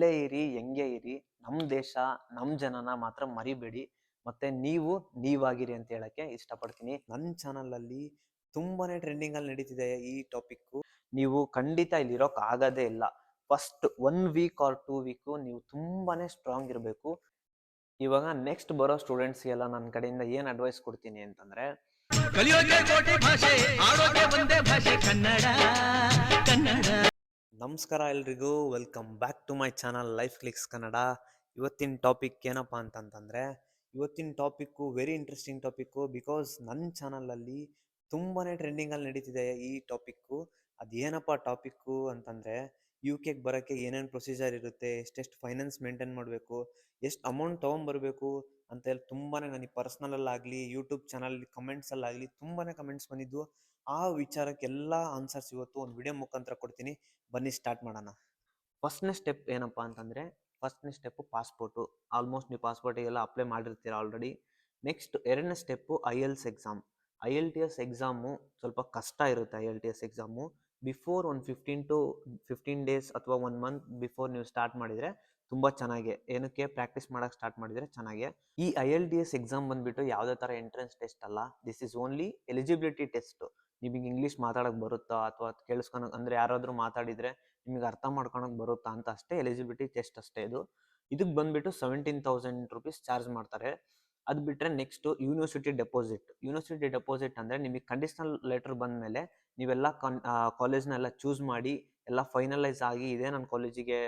ಅಲ್ಲೇ ಇರಿ, ಹೆಂಗೆ ಇರಿ, ನಮ್ಮ ದೇಶ ನಮ್ಮ ಜನನ ಮಾತ್ರ ಮರಿಬೇಡಿ. ಮತ್ತೆ ನೀವು ನೀವಾಗಿರಿ ಅಂತ ಹೇಳಕ್ಕೆ ಇಷ್ಟಪಡ್ತೀನಿ. ನನ್ನ ಚಾನಲಲ್ಲಿ ತುಂಬಾನೇ ಟ್ರೆಂಡಿಂಗ್ ಅಲ್ಲಿ ನಡೀತಿದೆ ಈ ಟಾಪಿಕ್. ನೀವು ಖಂಡಿತ ಇಲ್ಲಿ ಇರೋಕ್ ಆಗದೇ ಇಲ್ಲ. ಫಸ್ಟ್ 1 ವೀಕ್ ಆರ್ 2 ವೀಕ್ ನೀವು ತುಂಬಾನೇ ಸ್ಟ್ರಾಂಗ್ ಇರಬೇಕು. ಇವಾಗ ನೆಕ್ಸ್ಟ್ ಬರೋ ಸ್ಟೂಡೆಂಟ್ಸ್ಗೆಲ್ಲ ನನ್ನ ಕಡೆಯಿಂದ ಏನ್ ಅಡ್ವೈಸ್ ಕೊಡ್ತೀನಿ ಅಂತಂದ್ರೆ, ನಮಸ್ಕಾರ ಎಲ್ರಿಗೂ, welcome back to my channel life clicks Kannada. ಇವತ್ತಿನ ಟಾಪಿಕ್ ಏನಪ್ಪಾ ಅಂತಂತಂದ್ರೆ, ಇವತ್ತಿನ topic very interesting topic. Because ನನ್ನ ಚಾನಲಲ್ಲಿ ತುಂಬಾನೇ ಟ್ರೆಂಡಿಂಗ್ ಅಲ್ಲಿ ನಡೀತಿದೆ ಈ ಟಾಪಿಕ್ಕು. ಅದೇನಪ್ಪ ಟಾಪಿಕ್ಕು ಅಂತಂದ್ರೆ, UK ಬರೋಕ್ಕೆ ಏನೇನು ಪ್ರೊಸೀಜರ್ ಇರುತ್ತೆ, ಎಷ್ಟೆಷ್ಟು ಫೈನಾನ್ಸ್ ಮೇಂಟೈನ್ ಮಾಡಬೇಕು, ಎಷ್ಟು ಅಮೌಂಟ್ ತೊಗೊಂಬರ್ಬೇಕು ಅಂತ ಹೇಳಿ ತುಂಬಾನೇ ನನಗೆ ಪರ್ಸ್ನಲಲ್ಲಾಗಲಿ ಯೂಟ್ಯೂಬ್ ಚಾನಲ್ ಕಮೆಂಟ್ಸಲ್ಲಾಗಲಿ ತುಂಬಾನೇ ಕಮೆಂಟ್ಸ್ ಬಂದಿದ್ದು. ಆ ವಿಚಾರಕ್ಕೆಲ್ಲ ಆನ್ಸರ್ಸ್ ಇವತ್ತು ಒಂದು ವಿಡಿಯೋ ಮುಖಾಂತರ ಕೊಡ್ತೀನಿ. ಬನ್ನಿ ಸ್ಟಾರ್ಟ್ ಮಾಡೋಣ. ಫಸ್ಟ್ನೇ ಸ್ಟೆಪ್ ಏನಪ್ಪಾ ಅಂತಂದ್ರೆ, ಫಸ್ಟ್ನೇ ಸ್ಟೆಪ್ಪು ಪಾಸ್ಪೋರ್ಟು. ಆಲ್ಮೋಸ್ಟ್ ನೀವು ಪಾಸ್ಪೋರ್ಟಿಗೆಲ್ಲ ಅಪ್ಲೈ ಮಾಡಿರ್ತೀರ ಆಲ್ರೆಡಿ. ನೆಕ್ಸ್ಟ್ ಎರಡನೇ step IELTS exam. IELTS exam ಸ್ವಲ್ಪ ಕಷ್ಟ ಇರುತ್ತೆ. IELTS ಎಕ್ಸಾಮು ಬಿಫೋರ್ ಒಂದು 15 ಡೇಸ್ ಅಥವಾ 1 ಮಂತ್ ಬಿಫೋರ್ ನೀವು ಸ್ಟಾರ್ಟ್ ಮಾಡಿದರೆ ತುಂಬ ಚೆನ್ನಾಗೆ, ಏನಕ್ಕೆ ಪ್ರಾಕ್ಟೀಸ್ ಮಾಡೋಕೆ ಸ್ಟಾರ್ಟ್ ಮಾಡಿದರೆ ಚೆನ್ನಾಗೆ. ಈ IELTS ಎಕ್ಸಾಮ್ ಬಂದುಬಿಟ್ಟು ಯಾವುದೇ ಥರ ಎಂಟ್ರೆನ್ಸ್ ಟೆಸ್ಟ್ ಅಲ್ಲ. This is only eligibility test. ನಿಮಗೆ ಇಂಗ್ಲೀಷ್ ಮಾತಾಡೋಕೆ ಬರುತ್ತಾ ಅಥವಾ ಕೇಳಿಸ್ಕೊಳಕ್ಕೆ, ಅಂದರೆ ಯಾರಾದರೂ ಮಾತಾಡಿದರೆ ನಿಮಗೆ ಅರ್ಥ ಮಾಡ್ಕೊಳಕ್ಕೆ ಬರುತ್ತಾ ಅಂತ ಅಷ್ಟೇ ಎಲಿಜಿಬಿಲಿಟಿ ಟೆಸ್ಟ್ ಅಷ್ಟೇ ಇದು. ಇದಕ್ಕೆ ಬಂದುಬಿಟ್ಟು 17,000 ರೂಪೀಸ್ ಚಾರ್ಜ್ ಮಾಡ್ತಾರೆ. ಅದು ಬಿಟ್ಟರೆ ನೆಕ್ಸ್ಟು ಯೂನಿವರ್ಸಿಟಿ ಡೆಪಾಸಿಟ್ ಅಂದರೆ ನಿಮಗೆ ಕಂಡೀಷನಲ್ ಲೆಟರ್ ಬಂದ ಮೇಲೆ ನೀವೆಲ್ಲ ಕಾಲೇಜ್ನೆಲ್ಲ ಚೂಸ್ ಮಾಡಿ ಎಲ್ಲ ಫೈನಲೈಸ್ ಆಗಿ ಇದೇ ನನ್ನ ಕಾಲೇಜಿಗೆ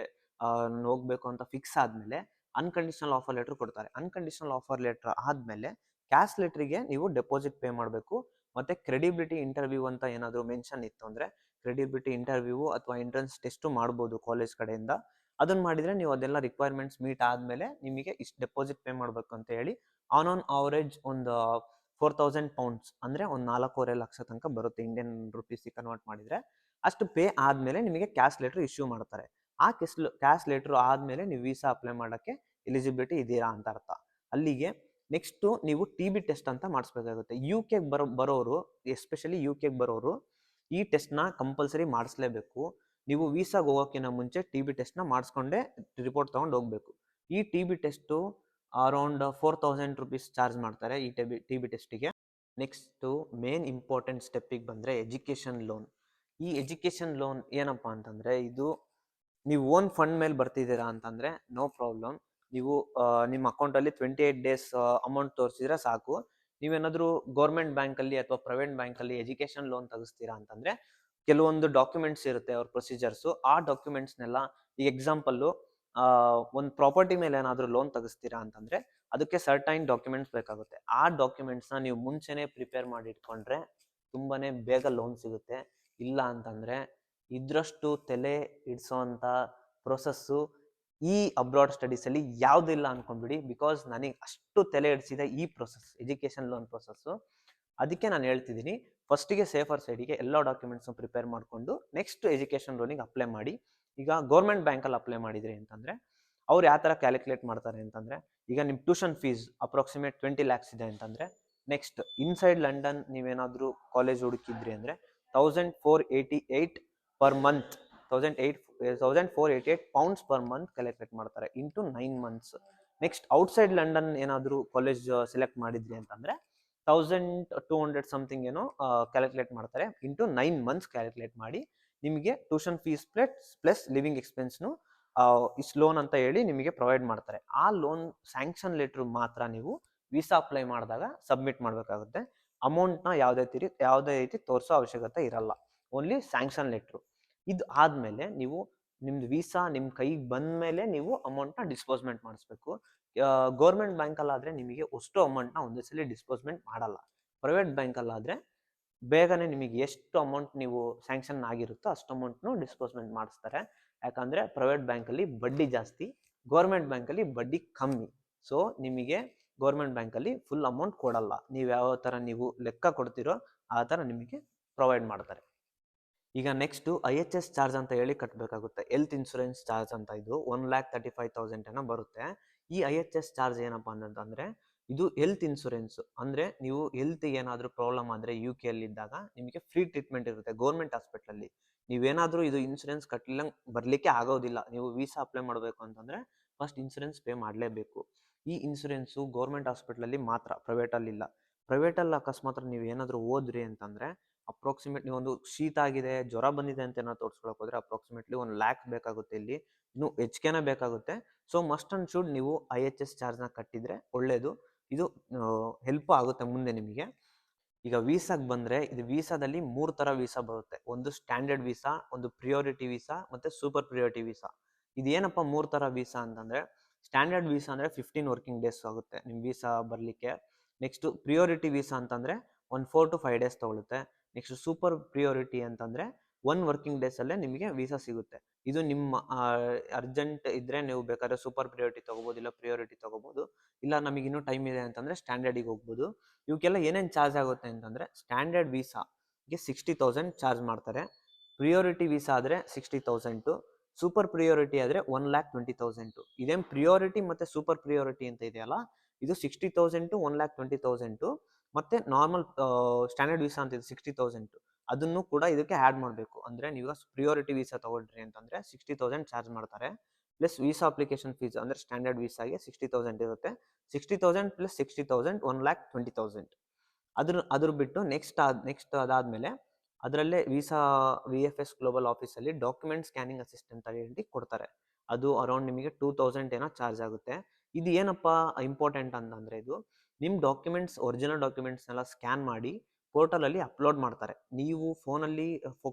ಹೋಗ್ಬೇಕು ಅಂತ ಫಿಕ್ಸ್ ಆದಮೇಲೆ ಅನ್ಕಂಡೀಷನಲ್ ಆಫರ್ ಲೆಟರ್ ಕೊಡ್ತಾರೆ. ಅನ್ಕಂಡೀಷನಲ್ ಆಫರ್ ಲೆಟರ್ ಆದಮೇಲೆ ಕ್ಯಾಶ್ ಲೆಟ್ರಿಗೆ ನೀವು ಡೆಪಾಸಿಟ್ ಪೇ ಮಾಡಬೇಕು. ಮತ್ತು ಕ್ರೆಡಿಬಿಲಿಟಿ ಇಂಟರ್ವ್ಯೂ ಅಂತ ಏನಾದರೂ ಮೆನ್ಷನ್ ಇತ್ತು ಅಂದರೆ ಕ್ರೆಡಿಬಿಲಿಟಿ ಇಂಟರ್ವ್ಯೂ ಅಥವಾ ಎಂಟ್ರೆನ್ಸ್ ಟೆಸ್ಟು ಮಾಡ್ಬೋದು ಕಾಲೇಜ್ ಕಡೆಯಿಂದ. ಅದನ್ನು ಮಾಡಿದರೆ ನೀವು ಅದೆಲ್ಲ ರಿಕ್ವೈರ್ಮೆಂಟ್ಸ್ ಮೀಟ್ ಆದಮೇಲೆ ನಿಮಗೆ ಇಷ್ಟು ಡೆಪಾಸಿಟ್ ಪೇ ಮಾಡಬೇಕು ಅಂತ ಹೇಳಿ ಆನ್ ಆವರೇಜ್ ಒಂದು 4,000 ಪೌಂಡ್ಸ್ ಅಂದರೆ ಒಂದು 4.5 ಲಕ್ಷ ತನಕ ಬರುತ್ತೆ ಇಂಡಿಯನ್ ರುಪೀಸಿಗೆ ಕನ್ವರ್ಟ್ ಮಾಡಿದರೆ. ಅಷ್ಟು ಪೇ ಆದಮೇಲೆ ನಿಮಗೆ ಕ್ಯಾಶ್ ಲೆಟ್ರ್ ಇಶ್ಯೂ ಮಾಡ್ತಾರೆ. ಆ ಕ್ಯಾಶ್ ಲೆಟ್ರ್ ಆದಮೇಲೆ ನೀವು ವೀಸಾ ಅಪ್ಲೈ ಮಾಡೋಕ್ಕೆ ಎಲಿಜಿಬಿಲಿಟಿ ಇದ್ದೀರಾ ಅಂತ ಅರ್ಥ. ಅಲ್ಲಿಗೆ ನೆಕ್ಸ್ಟು ನೀವು TB ಟೆಸ್ಟ್ ಅಂತ ಮಾಡಿಸ್ಬೇಕಾಗುತ್ತೆ. UK ಬರೋರು, ಎಸ್ಪೆಷಲಿ UK ಬರೋರು ಈ ಟೆಸ್ಟ್ನ ಕಂಪಲ್ಸರಿ ಮಾಡಿಸ್ಲೇಬೇಕು. ನೀವು ವೀಸಾಗೆ ಹೋಗೋಕ್ಕಿಂತ ಮುಂಚೆ TB ಟೆಸ್ಟ್ನ ಮಾಡಿಸ್ಕೊಂಡೇ ರಿಪೋರ್ಟ್ ತೊಗೊಂಡು ಹೋಗಬೇಕು. ಈ TB test around 4,000 rupees charge ಮಾಡ್ತಾರೆ ಈ TB ಟೆಸ್ಟಿಗೆ. ನೆಕ್ಸ್ಟು ಮೇನ್ ಇಂಪಾರ್ಟೆಂಟ್ ಸ್ಟೆಪ್ಪಿಗೆ ಬಂದರೆ ಎಜುಕೇಷನ್ ಲೋನ್. ಈ ಎಜುಕೇಷನ್ ಲೋನ್ ಏನಪ್ಪ ಅಂತಂದರೆ, ಇದು ನೀವು ಓನ್ ಫಂಡ್ ಮೇಲೆ ಬರ್ತಿದ್ದೀರಾ ಅಂತಂದರೆ ನೋ ಪ್ರಾಬ್ಲಮ್. ನೀವು ನಿಮ್ಮ ಅಕೌಂಟಲ್ಲಿ 28 ಡೇಸ್ ಅಮೌಂಟ್ ತೋರಿಸಿದ್ರೆ ಸಾಕು. ನೀವೇನಾದರೂ ಗೌರ್ಮೆಂಟ್ ಬ್ಯಾಂಕಲ್ಲಿ ಅಥವಾ ಪ್ರೈವೇಟ್ ಬ್ಯಾಂಕಲ್ಲಿ ಎಜುಕೇಷನ್ ಲೋನ್ ತೆಗಿಸ್ತೀರಾ ಅಂತಂದರೆ ಕೆಲವೊಂದು ಡಾಕ್ಯುಮೆಂಟ್ಸ್ ಇರುತ್ತೆ ಅವ್ರ ಪ್ರೊಸೀಜರ್ಸು. ಆ ಡಾಕ್ಯುಮೆಂಟ್ಸ್ನೆಲ್ಲ, ಈ ಎಕ್ಸಾಂಪಲ್ಲು ಒಂದು ಪ್ರಾಪರ್ಟಿ ಮೇಲೆ ಏನಾದರೂ ಲೋನ್ ತೆಗಿಸ್ತೀರಾ ಅಂತಂದರೆ ಅದಕ್ಕೆ ಸರ್ಟೈನ್ ಡಾಕ್ಯುಮೆಂಟ್ಸ್ ಬೇಕಾಗುತ್ತೆ. ಆ ಡಾಕ್ಯುಮೆಂಟ್ಸ್ನ ನೀವು ಮುಂಚೆನೇ ಪ್ರಿಪೇರ್ ಮಾಡಿ ಇಟ್ಕೊಂಡ್ರೆ ತುಂಬಾ ಬೇಗ ಲೋನ್ ಸಿಗುತ್ತೆ. ಇಲ್ಲ ಅಂತಂದರೆ ಇದರಷ್ಟು ತಲೆ ಇಡಿಸೋವಂಥ ಪ್ರೊಸೆಸ್ಸು ಈ ಅಬ್ರಾಡ್ ಸ್ಟಡೀಸಲ್ಲಿ ಯಾವುದಿಲ್ಲ ಅಂದ್ಕೊಂಡ್ಬಿಡಿ. ಬಿಕಾಸ್ ನನಗೆ ಅಷ್ಟು ತಲೆ ಇಡಿಸಿದೆ ಈ ಪ್ರೊಸೆಸ್, ಎಜುಕೇಷನ್ ಲೋನ್ ಪ್ರೊಸೆಸ್ಸು. ಅದಕ್ಕೆ ನಾನು ಹೇಳ್ತಿದ್ದೀನಿ, ಫಸ್ಟಿಗೆ ಸೇಫರ್ ಸೈಡಿಗೆ ಎಲ್ಲ ಡಾಕ್ಯುಮೆಂಟ್ಸ್ನ ಪ್ರಿಪೇರ್ ಮಾಡಿಕೊಂಡು ನೆಕ್ಸ್ಟ್ ಎಜುಕೇಷನ್ ಲೋನಿಗೆ ಅಪ್ಲೈ ಮಾಡಿ. ಈಗ ಗೌರ್ಮೆಂಟ್ ಬ್ಯಾಂಕಲ್ಲಿ ಅಪ್ಲೈ ಮಾಡಿದ್ರಿ ಅಂತಂದರೆ ಅವ್ರು ಯಾವ ಥರ ಕ್ಯಾಲ್ಕುಲೇಟ್ ಮಾಡ್ತಾರೆ ಅಂತಂದರೆ, ಈಗ ನಿಮ್ಮ ಟ್ಯೂಷನ್ ಫೀಸ್ ಅಪ್ರಾಕ್ಸಿಮೇಟ್ 20 lakhs ಇದೆ ಅಂತಂದರೆ, ನೆಕ್ಸ್ಟ್ ಇನ್ಸೈಡ್ ಲಂಡನ್ ನೀವೇನಾದರೂ ಕಾಲೇಜ್ ಹುಡುಕಿದ್ರಿ ಅಂದರೆ 1,488 per month, 1,488 pounds per month calculate ಮಾಡ್ತಾರೆ into 9 months. Next outside London ಏನಾದರೂ ಕಾಲೇಜ್ ಸೆಲೆಕ್ಟ್ ಮಾಡಿದ್ರಿ ಅಂತಂದರೆ 1,200 ಸಮಥಿಂಗ್ ಏನೋ ಕ್ಯಾಲ್ಕುಲೇಟ್ ಮಾಡ್ತಾರೆ ಇಂಟು 9 months ಕ್ಯಾಲ್ಕುಲೇಟ್ ಮಾಡಿ ನಿಮಗೆ ಟ್ಯೂಷನ್ ಫೀಸ್ ಪ್ಲಸ್ ಲಿವಿಂಗ್ ಎಕ್ಸ್ಪೆನ್ಸ್ನು ಇಷ್ಟು ಲೋನ್ ಅಂತ ಹೇಳಿ ನಿಮಗೆ ಪ್ರೊವೈಡ್ ಮಾಡ್ತಾರೆ. ಆ ಲೋನ್ ಸ್ಯಾಂಕ್ಷನ್ ಲೆಟ್ರ್ ಮಾತ್ರ ನೀವು ವೀಸಾ ಅಪ್ಲೈ ಮಾಡಿದಾಗ ಸಬ್ಮಿಟ್ ಮಾಡಬೇಕಾಗುತ್ತೆ. ಅಮೌಂಟ್ನ ಯಾವುದೇ ರೀತಿ ತೋರಿಸೋ ಅವಶ್ಯಕತೆ ಇರಲ್ಲ, ಓನ್ಲಿ ಸ್ಯಾಂಕ್ಷನ್ ಲೆಟ್ರು. ಇದು ಆದಮೇಲೆ ನೀವು ನಿಮ್ದು ವೀಸಾ ನಿಮ್ಮ ಕೈಗೆ ಬಂದ ಮೇಲೆ ನೀವು ಅಮೌಂಟ್ನ ಡಿಸ್ಪೋಸ್ಮೆಂಟ್ ಮಾಡಿಸ್ಬೇಕು. ಗೌರ್ಮೆಂಟ್ ಬ್ಯಾಂಕಲ್ಲಾದರೆ ನಿಮಗೆ ಅಷ್ಟು ಅಮೌಂಟ್ನ ಒಂದೇ ಸಲ ಡಿಸ್ಪೋಸ್ಮೆಂಟ್ ಮಾಡಲ್ಲ. ಪ್ರೈವೇಟ್ ಬ್ಯಾಂಕಲ್ಲಾದರೆ ಬೇಗನೆ ನಿಮಗೆ ಎಷ್ಟು ಅಮೌಂಟ್ ನೀವು ಸ್ಯಾಂಕ್ಷನ್ ಆಗಿರುತ್ತೋ ಅಷ್ಟು ಅಮೌಂಟ್ನು ಡಿಸ್ಪೋಸ್ಮೆಂಟ್ ಮಾಡಿಸ್ತಾರೆ. ಯಾಕಂದರೆ ಪ್ರೈವೇಟ್ ಬ್ಯಾಂಕಲ್ಲಿ ಬಡ್ಡಿ ಜಾಸ್ತಿ, ಗೌರ್ಮೆಂಟ್ ಬ್ಯಾಂಕಲ್ಲಿ ಬಡ್ಡಿ ಕಮ್ಮಿ. ಸೊ ನಿಮಗೆ ಗೌರ್ಮೆಂಟ್ ಬ್ಯಾಂಕಲ್ಲಿ ಫುಲ್ ಅಮೌಂಟ್ ಕೊಡಲ್ಲ. ನೀವು ಯಾವ ಥರ ನೀವು ಲೆಕ್ಕ ಕೊಡ್ತೀರೋ ಆ ಥರ ನಿಮಗೆ ಪ್ರೊವೈಡ್ ಮಾಡ್ತಾರೆ. ಈಗ ನೆಕ್ಸ್ಟು IHS ಚಾರ್ಜ್ ಅಂತ ಹೇಳಿ ಕಟ್ಟಬೇಕಾಗುತ್ತೆ. ಹೆಲ್ತ್ ಇನ್ಶೂರೆನ್ಸ್ ಚಾರ್ಜ್ ಅಂತ, ಇದು 1,35,000 ಏನೋ ಬರುತ್ತೆ. ಈ IHS ಚಾರ್ಜ್ ಏನಪ್ಪ ಅಂತಂದರೆ, ಇದು ಹೆಲ್ತ್ ಇನ್ಶೂರೆನ್ಸ್. ಅಂದ್ರೆ ನೀವು ಹೆಲ್ತ್ ಏನಾದರೂ ಪ್ರಾಬ್ಲಮ್ ಆದರೆ UK ಅಲ್ಲಿದ್ದಾಗ ನಿಮಗೆ ಫ್ರೀ ಟ್ರೀಟ್ಮೆಂಟ್ ಇರುತ್ತೆ ಗೌರ್ಮೆಂಟ್ ಹಾಸ್ಪಿಟಲಲ್ಲಿ. ನೀವೇನಾದರೂ ಇದು ಇನ್ಶೂರೆನ್ಸ್ ಕಟ್ಟಲಿಲ್ಲ ಬರಲಿಕ್ಕೆ ಆಗೋದಿಲ್ಲ. ನೀವು ವೀಸಾ ಅಪ್ಲೈ ಮಾಡಬೇಕು ಅಂತಂದರೆ ಫಸ್ಟ್ ಇನ್ಶೂರೆನ್ಸ್ ಪೇ ಮಾಡಲೇಬೇಕು. ಈ ಇನ್ಶೂರೆನ್ಸು ಗೌರ್ಮೆಂಟ್ ಹಾಸ್ಪಿಟಲಲ್ಲಿ ಮಾತ್ರ, ಪ್ರೈವೇಟಲ್ಲಿಲ್ಲ. ಪ್ರೈವೇಟಲ್ಲಿ ಅಕಸ್ಮಾತ್ ನೀವು ಏನಾದರೂ ಹೋದ್ರಿ ಅಂತಂದರೆ ಅಪ್ರಾಕ್ಸಿಮೇಟ್ ನೀವೊಂದು ಶೀತ ಆಗಿದೆ, ಜ್ವರ ಬಂದಿದೆ ಅಂತ ಏನೋ ತೋರಿಸ್ಕೊಳಕ್ಕೆ ಹೋದರೆ ಅಪ್ರಾಕ್ಸಿಮೇಟ್ಲಿ 1 ಲ್ಯಾಕ್ ಬೇಕಾಗುತ್ತೆ. ಇಲ್ಲಿ ಇನ್ನೂ ಹೆಚ್ಚಿಗೆನೇ ಬೇಕಾಗುತ್ತೆ. ಸೊ ಮಸ್ಟ್ ಆ್ಯಂಡ್ ಶುಡ್ ನೀವು IHS ಚಾರ್ಜ್ನ ಕಟ್ಟಿದರೆ ಒಳ್ಳೆಯದು. ಇದು ಹೆಲ್ಪ್ ಆಗುತ್ತೆ ಮುಂದೆ ನಿಮಗೆ. ಈಗ ವೀಸಾಗೆ ಬಂದರೆ ಇದು ವೀಸಾದಲ್ಲಿ 3 ಥರ ವೀಸಾ ಬರುತ್ತೆ. ಒಂದು ಸ್ಟ್ಯಾಂಡರ್ಡ್ ವೀಸಾ, ಒಂದು ಪ್ರಿಯಾರಿಟಿ ವೀಸಾ ಮತ್ತು ಸೂಪರ್ ಪ್ರಿಯಾರಿಟಿ ವೀಸಾ. ಇದೇನಪ್ಪ 3 ಥರ ವೀಸಾ ಅಂತಂದರೆ, ಸ್ಟ್ಯಾಂಡರ್ಡ್ ವೀಸಾ ಅಂದರೆ 15 ವರ್ಕಿಂಗ್ ಡೇಸ್ ಆಗುತ್ತೆ ನಿಮ್ಮ ವೀಸಾ ಬರಲಿಕ್ಕೆ. ನೆಕ್ಸ್ಟು ಪ್ರಿಯಾರಿಟಿ ವೀಸಾ ಅಂತಂದರೆ ಒಂದು 4 to 5 ಡೇಸ್ ತೊಗೊಳುತ್ತೆ. ನೆಕ್ಸ್ಟ್ ಸೂಪರ್ ಪ್ರಿಯಾರಿಟಿ ಅಂತಂದರೆ 1 ವರ್ಕಿಂಗ್ ಡೇಸಲ್ಲೇ ನಿಮಗೆ ವೀಸಾ ಸಿಗುತ್ತೆ. ಇದು ನಿಮ್ಮ ಅರ್ಜೆಂಟ್ ಇದ್ದರೆ ನೀವು ಬೇಕಾದ್ರೆ ಸೂಪರ್ ಪ್ರಿಯಾರಿಟಿ ತೊಗೋಬೋದು, ಇಲ್ಲ ಪ್ರಿಯಾರಿಟಿ ತೊಗೋಬೋದು. ಇಲ್ಲ ನಮಗೆ ಇನ್ನೂ ಟೈಮ್ ಇದೆ ಅಂತಂದರೆ ಸ್ಟ್ಯಾಂಡರ್ಡಿಗೆ ಹೋಗ್ಬೋದು. ಇವಕ್ಕೆಲ್ಲ ಏನೇನು ಚಾರ್ಜ್ ಆಗುತ್ತೆ ಅಂತಂದರೆ, ಸ್ಟ್ಯಾಂಡರ್ಡ್ ವೀಸಾಗೆ 60,000 ಚಾರ್ಜ್ ಮಾಡ್ತಾರೆ. ಪ್ರಿಯಾರಿಟಿ ವೀಸಾ ಆದರೆ 60,000, ಸೂಪರ್ ಪ್ರಿಯಾರಿಟಿ ಆದರೆ 1,20,000. ಇದೇನು ಪ್ರಿಯಾರಿಟಿ ಮತ್ತು ಸೂಪರ್ ಪ್ರಿಯಾರಿಟಿ ಅಂತ ಇದೆಯಲ್ಲ, ಇದು 60,000 1,20,000 ಮತ್ತು ನಾರ್ಮಲ್ ಸ್ಟ್ಯಾಂಡರ್ಡ್ ವೀಸಾ ಅಂತ ಇದೆ 60,000. ಅದನ್ನು ಕೂಡ ಇದಕ್ಕೆ ಆ್ಯಡ್ ಮಾಡಬೇಕು. ಅಂದರೆ ನೀವು ಪ್ರಿಯಾರಿಟಿ ವೀಸಾ ತೊಗೊಂಡ್ರಿ ಅಂತಂದರೆ 60,000 ಚಾರ್ಜ್ ಮಾಡ್ತಾರೆ. ಪ್ಲಸ್ ವೀಸಾ ಅಪ್ಲಿಕೇಶನ್ ಫೀಸ್ ಅಂದರೆ ಸ್ಟ್ಯಾಂಡರ್ಡ್ ವೀಸಾಗೆ 60,000 ಇರುತ್ತೆ. 60,000 ಪ್ಲಸ್ 60,000 1,20,000. ಅದ್ರ ಬಿಟ್ಟು ನೆಕ್ಸ್ಟ್ ಅದಾದಮೇಲೆ ಅದರಲ್ಲೇ ವೀಸಾ VFS ಗ್ಲೋಬಲ್ ಆಫೀಸಲ್ಲಿ ಡಾಕ್ಯುಮೆಂಟ್ ಸ್ಕ್ಯಾನಿಂಗ್ ಅಸಿಸ್ಟೆಂಟ್ ಹೇಳಿ ಕೊಡ್ತಾರೆ. ಅದು ಅರೌಂಡ್ ನಿಮಗೆ 2,000 ಏನೋ ಚಾರ್ಜ್ ಆಗುತ್ತೆ. ಇದು ಏನಪ್ಪ ಇಂಪಾರ್ಟೆಂಟ್ ಅಂತಂದರೆ, ಇದು ನಿಮ್ಮ ಡಾಕ್ಯುಮೆಂಟ್ಸ್, ಒರಿಜಿನಲ್ ಡಾಕ್ಯುಮೆಂಟ್ಸ್ನೆಲ್ಲ ಸ್ಕ್ಯಾನ್ ಮಾಡಿ ಪೋರ್ಟಲಲ್ಲಿ ಅಪ್ಲೋಡ್ ಮಾಡ್ತಾರೆ. ನೀವು ಫೋನಲ್ಲಿ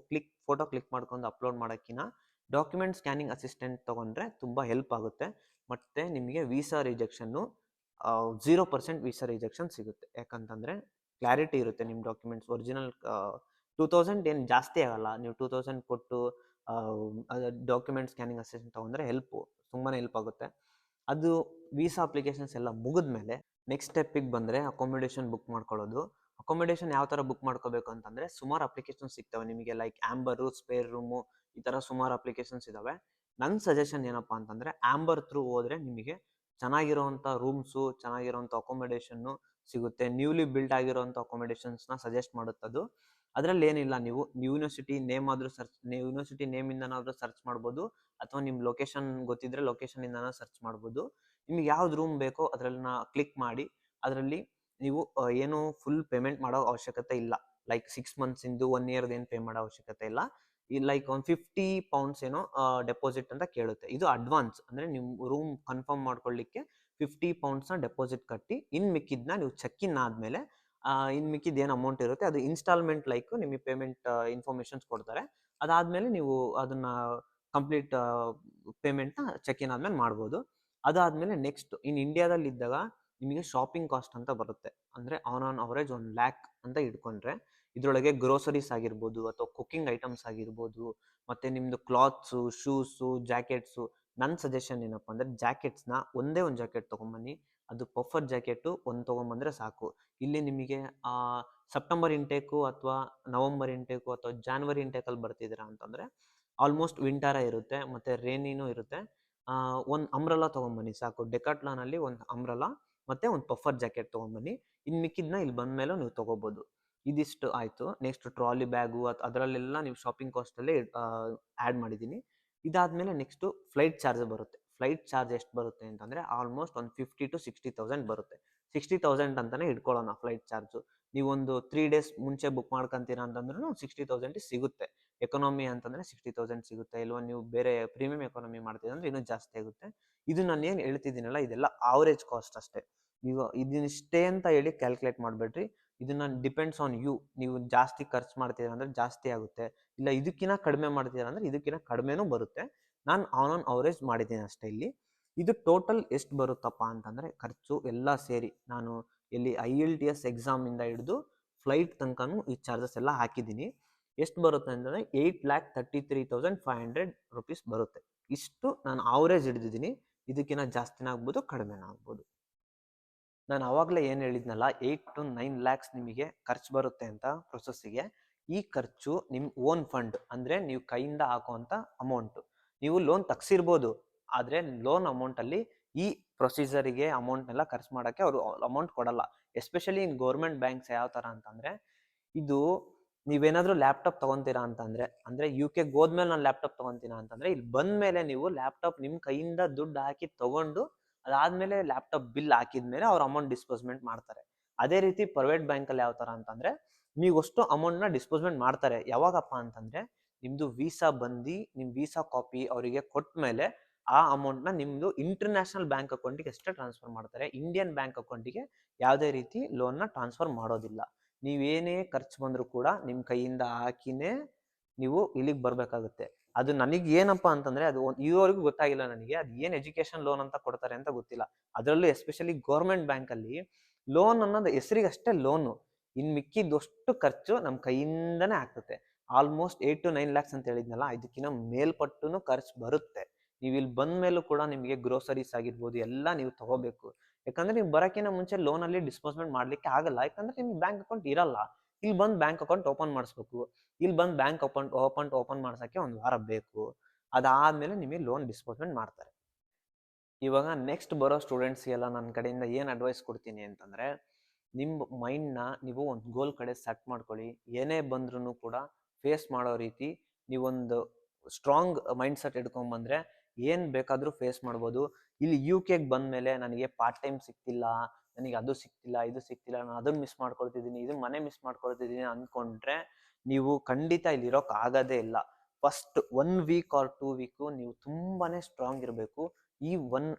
ಫೋಟೋ ಕ್ಲಿಕ್ ಮಾಡ್ಕೊಂಡು ಅಪ್ಲೋಡ್ ಮಾಡೋಕ್ಕಿಂತ ಡಾಕ್ಯುಮೆಂಟ್ ಸ್ಕ್ಯಾನಿಂಗ್ ಅಸಿಸ್ಟೆಂಟ್ ತೊಗೊಂಡ್ರೆ ತುಂಬ ಹೆಲ್ಪ್ ಆಗುತ್ತೆ. ಮತ್ತು ನಿಮಗೆ ವೀಸಾ ರಿಜೆಕ್ಷನ್ನು 0% ವೀಸಾ ರಿಜೆಕ್ಷನ್ ಸಿಗುತ್ತೆ. ಯಾಕಂತಂದರೆ ಕ್ಲಾರಿಟಿ ಇರುತ್ತೆ ನಿಮ್ಮ ಡಾಕ್ಯುಮೆಂಟ್ಸ್. ಒರಿಜಿನಲ್ 2,000 ಏನು ಜಾಸ್ತಿ ಆಗಲ್ಲ. ನೀವು 2,000 ಕೊಟ್ಟು ಡಾಕ್ಯುಮೆಂಟ್ ಸ್ಕ್ಯಾನಿಂಗ್ ಅಸಿಸ್ಟೆಂಟ್ ತೊಗೊಂಡ್ರೆ ತುಂಬಾ ಹೆಲ್ಪ್ ಆಗುತ್ತೆ. ಅದು ವೀಸಾ ಅಪ್ಲಿಕೇಶನ್ಸ್ ಎಲ್ಲ ಮುಗಿದ್ಮೇಲೆ ನೆಕ್ಸ್ಟ್ ಸ್ಟೆಪ್ಪಿಗೆ ಬಂದರೆ ಅಕೊಮಿಡೇಷನ್ ಬುಕ್ ಮಾಡ್ಕೊಳ್ಳೋದು. ಅಕೊಮಿಡೇಷನ್ ಯಾವ ಥರ ಬುಕ್ ಮಾಡ್ಕೋಬೇಕು ಅಂತಂದರೆ, ಸುಮಾರು ಅಪ್ಲಿಕೇಶನ್ಸ್ ಸಿಗ್ತವೆ ನಿಮಗೆ. ಲೈಕ್ ಆಂಬರು, ಸ್ಪೇರ್ ರೂಮು, ಈ ಥರ ಸುಮಾರು ಅಪ್ಲಿಕೇಶನ್ಸ್ ಇದ್ದಾವೆ. ನನ್ನ ಸಜೆಷನ್ ಏನಪ್ಪ ಅಂತಂದರೆ, ಆಂಬರ್ ಥ್ರೂ ಹೋದರೆ ನಿಮಗೆ ಚೆನ್ನಾಗಿರೋವಂಥ ರೂಮ್ಸು, ಚೆನ್ನಾಗಿರೋವಂಥ ಅಕೊಮಿಡೇಷನ್ನು ಸಿಗುತ್ತೆ. ನ್ಯೂಲಿ ಬಿಲ್ಡ್ ಆಗಿರೋವಂಥ ಅಕೊಮಿಡೇಷನ್ಸ್ನ ಸಜೆಸ್ಟ್ ಮಾಡುತ್ತದು. ಅದರಲ್ಲಿ ಏನಿಲ್ಲ, ನೀವು ಯೂನಿವರ್ಸಿಟಿ ನೇಮಿಂದನಾದರೂ ಸರ್ಚ್ ಮಾಡ್ಬೋದು, ಅಥವಾ ನಿಮ್ಮ ಲೊಕೇಶನ್ ಗೊತ್ತಿದ್ದರೆ ಲೊಕೇಶನಿಂದನೂ ಸರ್ಚ್ ಮಾಡ್ಬೋದು. ನಿಮಗೆ ಯಾವ್ದು ರೂಮ್ ಬೇಕೋ ಅದರನ್ನ ಕ್ಲಿಕ್ ಮಾಡಿ ಅದರಲ್ಲಿ ನೀವು ಏನು ಫುಲ್ ಪೇಮೆಂಟ್ ಮಾಡೋ ಅವಶ್ಯಕತೆ ಇಲ್ಲ. ಲೈಕ್ 6 ಮಂತ್ಸಿಂದು 1 ಇಯರ್ದು ಏನು ಪೇ ಮಾಡೋ ಅವಶ್ಯಕತೆ ಇಲ್ಲ. ಈ ಲೈಕ್ ಒಂದು £50 ಏನೋ ಡೆಪಾಸಿಟ್ ಅಂತ ಕೇಳುತ್ತೆ. ಇದು ಅಡ್ವಾನ್ಸ್. ಅಂದರೆ ನಿಮ್ಮ ರೂಮ್ ಕನ್ಫರ್ಮ್ ಮಾಡ್ಕೊಳ್ಳಿಕ್ಕೆ £50ನ ಡೆಪಾಸಿಟ್ ಕಟ್ಟಿ, ಇನ್ನು ಮಿಕ್ಕಿದ್ನ ನೀವು ಚೆಕ್ ಇನ್ ಆದಮೇಲೆ ಇನ್ನು ಮಿಕ್ಕಿದ್ದು ಏನು ಅಮೌಂಟ್ ಇರುತ್ತೆ ಅದು ಇನ್ಸ್ಟಾಲ್ಮೆಂಟ್ ಲೈಕ್ ನಿಮಗೆ ಪೇಮೆಂಟ್ ಇನ್ಫಾರ್ಮೇಷನ್ಸ್ ಕೊಡ್ತಾರೆ. ಅದಾದಮೇಲೆ ನೀವು ಅದನ್ನು ಕಂಪ್ಲೀಟ್ ಪೇಮೆಂಟ್ನ ಚೆಕ್ ಇನ್ ಆದಮೇಲೆ ಮಾಡ್ಬೋದು. ಅದಾದಮೇಲೆ ನೆಕ್ಸ್ಟ್ ಇಂಡಿಯಾದಲ್ಲಿ ಇದ್ದಾಗ ನಿಮಗೆ ಶಾಪಿಂಗ್ ಕಾಸ್ಟ್ ಅಂತ ಬರುತ್ತೆ. ಅಂದರೆ ಆನ್ ಅವರೇಜ್ 1 ಲ್ಯಾಕ್ ಅಂತ ಇಟ್ಕೊಂಡ್ರೆ ಇದರೊಳಗೆ ಗ್ರೋಸರೀಸ್ ಆಗಿರ್ಬೋದು, ಅಥವಾ ಕುಕ್ಕಿಂಗ್ ಐಟಮ್ಸ್ ಆಗಿರ್ಬೋದು, ಮತ್ತು ನಿಮ್ಮದು ಕ್ಲಾತ್ಸು, ಶೂಸು, ಜಾಕೆಟ್ಸು. ನನ್ನ ಸಜೆಷನ್ ಏನಪ್ಪ ಅಂದರೆ, ಜಾಕೆಟ್ಸ್ನ ಒಂದೇ ಒಂದು ಜಾಕೆಟ್ ತೊಗೊಂಬನ್ನಿ. ಅದು ಪಫರ್ ಜಾಕೆಟು ಒಂದು ತೊಗೊಂಬಂದರೆ ಸಾಕು. ಇಲ್ಲಿ ನಿಮಗೆ ಸೆಪ್ಟೆಂಬರ್ ಇಂಟೇಕು ಅಥವಾ ನವಂಬರ್ ಇಂಟೇಕು ಅಥವಾ ಜಾನ್ವರಿ ಇಂಟೇಕಲ್ಲಿ ಬರ್ತಿದ್ದೀರಾ ಅಂತಂದರೆ ಆಲ್ಮೋಸ್ಟ್ ವಿಂಟರೇ ಇರುತ್ತೆ ಮತ್ತು ರೇನಿನೂ ಇರುತ್ತೆ. ಒಂದು ಅಂಬ್ರೆಲಾ ತೊಗೊಂಬನ್ನಿ ಸಾಕು. ಡೆಕಾಟ್ಲಾನಲ್ಲಿ ಒಂದು ಅಂಬ್ರೆಲಾ ಮತ್ತು ಒಂದು ಪಫರ್ ಜಾಕೆಟ್ ತೊಗೊಂಬನ್ನಿ. ಇನ್ನು ಮಿಕ್ಕಿದ್ನ ಇಲ್ಲಿ ಬಂದ ಮೇಲೂ ನೀವು ತೊಗೋಬೋದು. ಇದಿಷ್ಟು ಆಯಿತು. ನೆಕ್ಸ್ಟ್ ಟ್ರಾಲಿ ಬ್ಯಾಗು ಅದರಲ್ಲೆಲ್ಲ ನೀವು ಶಾಪಿಂಗ್ ಕಾಸ್ಟಲ್ಲೇ ಆ್ಯಡ್ ಮಾಡಿದ್ದೀನಿ. ಇದಾದಮೇಲೆ ನೆಕ್ಸ್ಟು ಫ್ಲೈಟ್ ಚಾರ್ಜ್ ಬರುತ್ತೆ. ಫ್ಲೈಟ್ ಚಾರ್ಜ್ ಎಷ್ಟು ಬರುತ್ತೆ ಅಂತಂದರೆ ಆಲ್ಮೋಸ್ಟ್ ಒಂದು 50,000 to 60,000 ಬರುತ್ತೆ. 60,000 ಅಂತಲೇ ಇಟ್ಕೊಳ್ಳೋಣ ಫ್ಲೈಟ್ ಚಾರ್ಜು. ನೀವೊಂದು 3 ಡೇಸ್ ಮುಂಚೆ ಬುಕ್ ಮಾಡ್ಕೊತೀರಾ ಅಂತಂದ್ರೂ 60,000 ಸಿಗುತ್ತೆ. ಎಕಾನಮಿ ಅಂತಂದರೆ 60,000 ಸಿಗುತ್ತೆ. ಇಲ್ವ ನೀವು ಬೇರೆ ಪ್ರೀಮಿಯಂ ಎಕಾನಮಿ ಮಾಡ್ತೀರಾ ಅಂದರೆ ಇನ್ನೂ ಜಾಸ್ತಿ ಆಗುತ್ತೆ. ಇದು ನಾನು ಏನು ಹೇಳ್ತಿದ್ದೀನಲ್ಲ, ಇದೆಲ್ಲ ಆವ್ರೇಜ್ ಕಾಸ್ಟ್ ಅಷ್ಟೇ. ನೀವು ಇದನ್ನಿಷ್ಟೇ ಅಂತ ಹೇಳಿ ಕ್ಯಾಲ್ಕುಲೇಟ್ ಮಾಡಬೇಡ್ರಿ. ಇದನ್ನು ಡಿಪೆಂಡ್ಸ್ ಆನ್ ಯು. ನೀವು ಜಾಸ್ತಿ ಖರ್ಚು ಮಾಡ್ತೀರಾ ಅಂದರೆ ಜಾಸ್ತಿ ಆಗುತ್ತೆ, ಇಲ್ಲ ಇದಕ್ಕಿಂತ ಕಡಿಮೆ ಮಾಡ್ತೀರಾ ಅಂದರೆ ಇದಕ್ಕಿಂತ ಕಡಿಮೆನೂ ಬರುತ್ತೆ. ನಾನು ಆನ್ ಅವರೇಜ್ ಮಾಡಿದ್ದೀನಿ ಅಷ್ಟೇ. ಇಲ್ಲಿ ಇದು ಟೋಟಲ್ ಎಷ್ಟು ಬರುತ್ತಪ್ಪ ಅಂತಂದರೆ, ಖರ್ಚು ಎಲ್ಲ ಸೇರಿ ನಾನು ಇಲ್ಲಿ IELTS ಎಕ್ಸಾಮಿಂದ ಹಿಡಿದು ಫ್ಲೈಟ್ ತನಕನೂ ಈ ಚಾರ್ಜಸ್ ಎಲ್ಲ ಹಾಕಿದ್ದೀನಿ. ಎಷ್ಟು ಬರುತ್ತೆ ಅಂತಂದರೆ 8,33,500 ರೂಪೀಸ್ ಬರುತ್ತೆ. ಇಷ್ಟು ನಾನು ಆವ್ರೇಜ್ ಹಿಡಿದಿದ್ದೀನಿ. ಇದಕ್ಕಿಂತ ಜಾಸ್ತಿನ ಆಗ್ಬೋದು, ಕಡಿಮೆನ ಆಗ್ಬೋದು. ನಾನು ಆವಾಗಲೇ ಏನು ಹೇಳಿದ್ನಲ್ಲ, 8 to 9 ಲ್ಯಾಕ್ಸ್ ನಿಮಗೆ ಖರ್ಚು ಬರುತ್ತೆ ಅಂತ ಪ್ರೊಸೆಸ್ಸಿಗೆ. ಈ ಖರ್ಚು ನಿಮ್ಮ ಓನ್ ಫಂಡ್, ಅಂದರೆ ನೀವು ಕೈಯಿಂದ ಹಾಕುವಂಥ ಅಮೌಂಟು. ನೀವು ಲೋನ್ ತೆಗ್ಸಿರ್ಬೋದು, ಆದರೆ ಲೋನ್ ಅಮೌಂಟಲ್ಲಿ ಈ ಪ್ರೊಸೀಜರಿಗೆ ಅಮೌಂಟ್ನೆಲ್ಲ ಖರ್ಚು ಮಾಡೋಕ್ಕೆ ಅವರು ಅಮೌಂಟ್ ಕೊಡಲ್ಲ. ಎಸ್ಪೆಷಲಿ ಇನ್ ಗೌರ್ಮೆಂಟ್ ಬ್ಯಾಂಕ್ಸ್ ಯಾವ ಥರ ಅಂತಂದರೆ, ಇದು ನೀವೇನಾದರೂ ಲ್ಯಾಪ್ಟಾಪ್ ತೊಗೊತೀರಾ ಅಂತಂದರೆ, ಅಂದರೆ ಯು ಕೆಗೆ ಹೋದ್ಮೇಲೆ ನಾನು ಲ್ಯಾಪ್ಟಾಪ್ ತೊಗೊತೀನ ಅಂತಂದರೆ, ಇಲ್ಲಿ ಬಂದ ಮೇಲೆ ನೀವು ಲ್ಯಾಪ್ಟಾಪ್ ನಿಮ್ಮ ಕೈಯಿಂದ ದುಡ್ಡು ಹಾಕಿ ತೊಗೊಂಡು ಅದಾದಮೇಲೆ ಲ್ಯಾಪ್ಟಾಪ್ ಬಿಲ್ ಹಾಕಿದ್ಮೇಲೆ ಅವ್ರು ಅಮೌಂಟ್ ಡಿಸ್ಪೋಸ್ಮೆಂಟ್ ಮಾಡ್ತಾರೆ. ಅದೇ ರೀತಿ ಪ್ರೈವೇಟ್ ಬ್ಯಾಂಕಲ್ಲಿ ಯಾವ ಥರ ಅಂತಂದರೆ, ನೀವಷ್ಟು ಅಮೌಂಟ್ನ ಡಿಸ್ಪೋಸ್ಮೆಂಟ್ ಮಾಡ್ತಾರೆ. ಯಾವಾಗಪ್ಪ ಅಂತಂದರೆ, ನಿಮ್ಮದು ವೀಸಾ ಬಂದು ನಿಮ್ಮ ವೀಸಾ ಕಾಪಿ ಅವರಿಗೆ ಕೊಟ್ಟ ಮೇಲೆ ಆ ಅಮೌಂಟ್ನ ನಿಮ್ಮದು ಇಂಟರ್ನ್ಯಾಷನಲ್ ಬ್ಯಾಂಕ್ ಅಕೌಂಟಿಗೆ ಅಷ್ಟೇ ಟ್ರಾನ್ಸ್ಫರ್ ಮಾಡ್ತಾರೆ. ಇಂಡಿಯನ್ ಬ್ಯಾಂಕ್ ಅಕೌಂಟಿಗೆ ಯಾವುದೇ ರೀತಿ ಲೋನ್ನ ಟ್ರಾನ್ಸ್ಫರ್ ಮಾಡೋದಿಲ್ಲ. ನೀವೇನೇ ಖರ್ಚು ಬಂದರೂ ಕೂಡ ನಿಮ್ಮ ಕೈಯಿಂದ ಹಾಕಿನೇ ನೀವು ಇಲ್ಲಿಗೆ ಬರಬೇಕಾಗುತ್ತೆ. ಅದು ನನಗೆ ಏನಪ್ಪ ಅಂತಂದರೆ, ಅದು ಇದುವರೆಗೂ ಗೊತ್ತಾಗಿಲ್ಲ ನನಗೆ, ಅದು ಏನು ಎಜುಕೇಷನ್ ಲೋನ್ ಅಂತ ಕೊಡ್ತಾರೆ ಅಂತ ಗೊತ್ತಿಲ್ಲ. ಅದರಲ್ಲೂ ಎಸ್ಪೆಷಲಿ ಗೌರ್ಮೆಂಟ್ ಬ್ಯಾಂಕಲ್ಲಿ ಲೋನ್ ಅನ್ನೋದು ಹೆಸರಿಗಷ್ಟೇ ಲೋನು, ಇನ್ನು ಮಿಕ್ಕಿದ್ದಷ್ಟು ಖರ್ಚು ನಮ್ಮ ಕೈಯಿಂದನೇ ಆಗ್ತದೆ. ಆಲ್ಮೋಸ್ಟ್ 8 to 9 lakhs ಅಂತ ಹೇಳಿದ್ನಲ್ಲ, ಇದಕ್ಕಿಂತ ಮೇಲ್ಪಟ್ಟೂ ಖರ್ಚು ಬರುತ್ತೆ. ನೀವು ಇಲ್ಲಿ ಬಂದ ಮೇಲೂ ಕೂಡ ನಿಮಗೆ ಗ್ರೋಸರೀಸ್ ಆಗಿರ್ಬೋದು ಎಲ್ಲ ನೀವು ತಗೋಬೇಕು. ಯಾಕಂದ್ರೆ ನೀವು ಬರೋಕ್ಕಿಂತ ಮುಂಚೆ ಲೋನಲ್ಲಿ ಡಿಸ್ಪೋಸ್ಮೆಂಟ್ ಮಾಡ್ಲಿಕ್ಕೆ ಆಗಲ್ಲ, ಯಾಕಂದ್ರೆ ನಿಮ್ಗೆ ಬ್ಯಾಂಕ್ ಅಕೌಂಟ್ ಇರಲ್ಲ. ಇಲ್ಲಿ ಬಂದು ಬ್ಯಾಂಕ್ ಅಕೌಂಟ್ ಓಪನ್ ಮಾಡಿಸ್ಬೇಕು. ಇಲ್ಲಿ ಬಂದು ಬ್ಯಾಂಕ್ ಅಕೌಂಟ್ ಓಪನ್ ಮಾಡ್ಸೋಕ್ಕೆ 1 ವಾರ ಬೇಕು. ಅದಾದಮೇಲೆ ನಿಮಗೆ ಲೋನ್ ಡಿಸ್ಪೋಸ್ಮೆಂಟ್ ಮಾಡ್ತಾರೆ. ಇವಾಗ ನೆಕ್ಸ್ಟ್ ಬರೋ ಸ್ಟೂಡೆಂಟ್ಸ್ಗೆಲ್ಲ ನನ್ನ ಕಡೆಯಿಂದ ಏನು ಅಡ್ವೈಸ್ ಕೊಡ್ತೀನಿ ಅಂತಂದರೆ, ನಿಮ್ಮ ಮೈಂಡ್ನ ನೀವು ಒಂದು ಗೋಲ್ ಕಡೆ ಸೆಟ್ ಮಾಡ್ಕೊಳ್ಳಿ. ಏನೇ ಬಂದ್ರೂ ಕೂಡ ಫೇಸ್ ಮಾಡೋ ರೀತಿ ನೀವೊಂದು ಸ್ಟ್ರಾಂಗ್ ಮೈಂಡ್ ಸೆಟ್ ಇಟ್ಕೊಂಡ್ಬಂದರೆ ಏನು ಬೇಕಾದರೂ ಫೇಸ್ ಮಾಡ್ಬೋದು. ಇಲ್ಲಿ ಯು ಕೆಗೆ ಬಂದಮೇಲೆ ನನಗೆ ಪಾರ್ಟ್ ಟೈಮ್ ಸಿಗ್ತಿಲ್ಲ, ನನಗೆ ಅದು ಸಿಗ್ತಿಲ್ಲ, ಇದು ಸಿಗ್ತಿಲ್ಲ, ನಾನು ಅದನ್ನು ಮಿಸ್ ಮಾಡ್ಕೊಳ್ತಿದ್ದೀನಿ, ಇದು ಮನೆ ಮಿಸ್ ಮಾಡ್ಕೊಳ್ತಿದ್ದೀನಿ ಅಂದ್ಕೊಂಡ್ರೆ ನೀವು ಖಂಡಿತ ಇಲ್ಲಿ ಇರೋಕೆ ಆಗೋದೇ ಇಲ್ಲ. ಫಸ್ಟ್ 1 ವೀಕ್ ಆರ್ 2 ವೀಕು ನೀವು ತುಂಬಾ ಸ್ಟ್ರಾಂಗ್ ಇರಬೇಕು. ಈ ಒನ್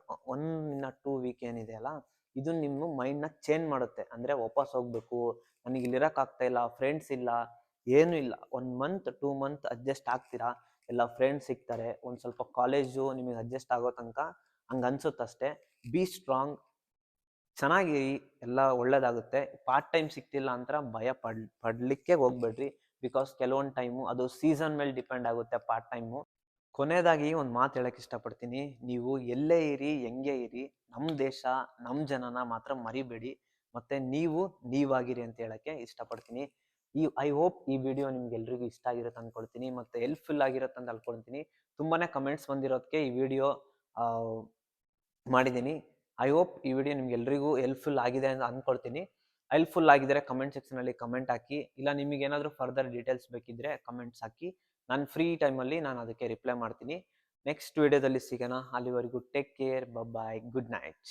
ಇನ್ನ 2 ವೀಕ್ ಏನಿದೆ ಅಲ್ಲ, ಇದು ನಿಮ್ಮ ಮೈಂಡ್ನ ಚೇಂಜ್ ಮಾಡುತ್ತೆ. ಅಂದರೆ ವಾಪಸ್ ಹೋಗ್ಬೇಕು, ನನಗೆ ಇಲ್ಲಿರೋಕ್ಕಾಗ್ತಾ ಇಲ್ಲ, ಫ್ರೆಂಡ್ಸ್ ಇಲ್ಲ, ಏನೂ ಇಲ್ಲ. 1 ಮಂತ್ 2 ಮಂತ್ ಅಡ್ಜಸ್ಟ್ ಆಗ್ತೀರಾ, ಎಲ್ಲ ಫ್ರೆಂಡ್ಸ್ ಸಿಗ್ತಾರೆ, ಒಂದು ಸ್ವಲ್ಪ ಕಾಲೇಜು ನಿಮಗೆ ಅಡ್ಜಸ್ಟ್ ಆಗೋ ತನಕ ಹಂಗೆ ಅನ್ಸುತ್ತಷ್ಟೇ. ಬಿ ಸ್ಟ್ರಾಂಗ್, ಚೆನ್ನಾಗಿ ಎಲ್ಲ ಒಳ್ಳೇದಾಗುತ್ತೆ. ಪಾರ್ಟ್ ಟೈಮ್ ಸಿಗ್ತಿಲ್ಲ ಅಂತ ಭಯ ಪಡ್ಲಿಕ್ಕೆ ಹೋಗ್ಬೇಡ್ರಿ. ಬಿಕಾಸ್ ಕೆಲವೊಂದು ಟೈಮು ಅದು ಸೀಸನ್ ಮೇಲೆ ಡಿಪೆಂಡ್ ಆಗುತ್ತೆ ಪಾರ್ಟ್ ಟೈಮು. ಕೊನೆಯದಾಗಿ ಒಂದು ಮಾತು ಹೇಳಕ್ಕೆ ಇಷ್ಟಪಡ್ತೀನಿ, ನೀವು ಎಲ್ಲೇ ಇರಿ, ಹೆಂಗೆ ಇರಿ, ನಮ್ಮ ದೇಶ ನಮ್ಮ ಜನನ ಮಾತ್ರ ಮರಿಬೇಡಿ, ಮತ್ತು ನೀವು ನೀವಾಗಿರಿ ಅಂತ ಹೇಳಕ್ಕೆ ಇಷ್ಟಪಡ್ತೀನಿ. ಐ ಹೋಪ್ ಈ ವಿಡಿಯೋ ನಿಮ್ಗೆಲ್ರಿಗೂ ಇಷ್ಟ ಆಗಿರುತ್ತೆ ಅಂದ್ಕೊಳ್ತೀನಿ, ಮತ್ತು ಹೆಲ್ಪ್ಫುಲ್ ಆಗಿರುತ್ತೆ ಅಂತ ಅನ್ಕೊಳ್ತೀನಿ. ತುಂಬಾ ಕಮೆಂಟ್ಸ್ ಬಂದಿರೋದಕ್ಕೆ ಈ ವಿಡಿಯೋ ಮಾಡಿದ್ದೀನಿ. ಐ ಹೋಪ್ ಈ ವಿಡಿಯೋ ನಿಮ್ಗೆಲ್ರಿಗೂ ಹೆಲ್ಪ್ಫುಲ್ ಆಗಿದೆ ಅಂತ ಅಂದ್ಕೊಳ್ತೀನಿ. ಹೆಲ್ಪ್ಫುಲ್ ಆಗಿದ್ದರೆ ಕಮೆಂಟ್ ಸೆಕ್ಷನಲ್ಲಿ ಕಮೆಂಟ್ ಹಾಕಿ, ಇಲ್ಲ ನಿಮಗೆ ಏನಾದರೂ ಫರ್ದರ್ ಡೀಟೇಲ್ಸ್ ಬೇಕಿದ್ದರೆ ಕಮೆಂಟ್ಸ್ ಹಾಕಿ. ನಾನು ಫ್ರೀ ಟೈಮಲ್ಲಿ ನಾನು ಅದಕ್ಕೆ ರಿಪ್ಲೈ ಮಾಡ್ತೀನಿ. ನೆಕ್ಸ್ಟ್ ವಿಡಿಯೋದಲ್ಲಿ ಸಿಗೋಣ. ಅಲ್ಲಿವರೆಗೂ ಟೇಕ್ ಕೇರ್, ಬಾಯ್, ಗುಡ್ ನೈಟ್.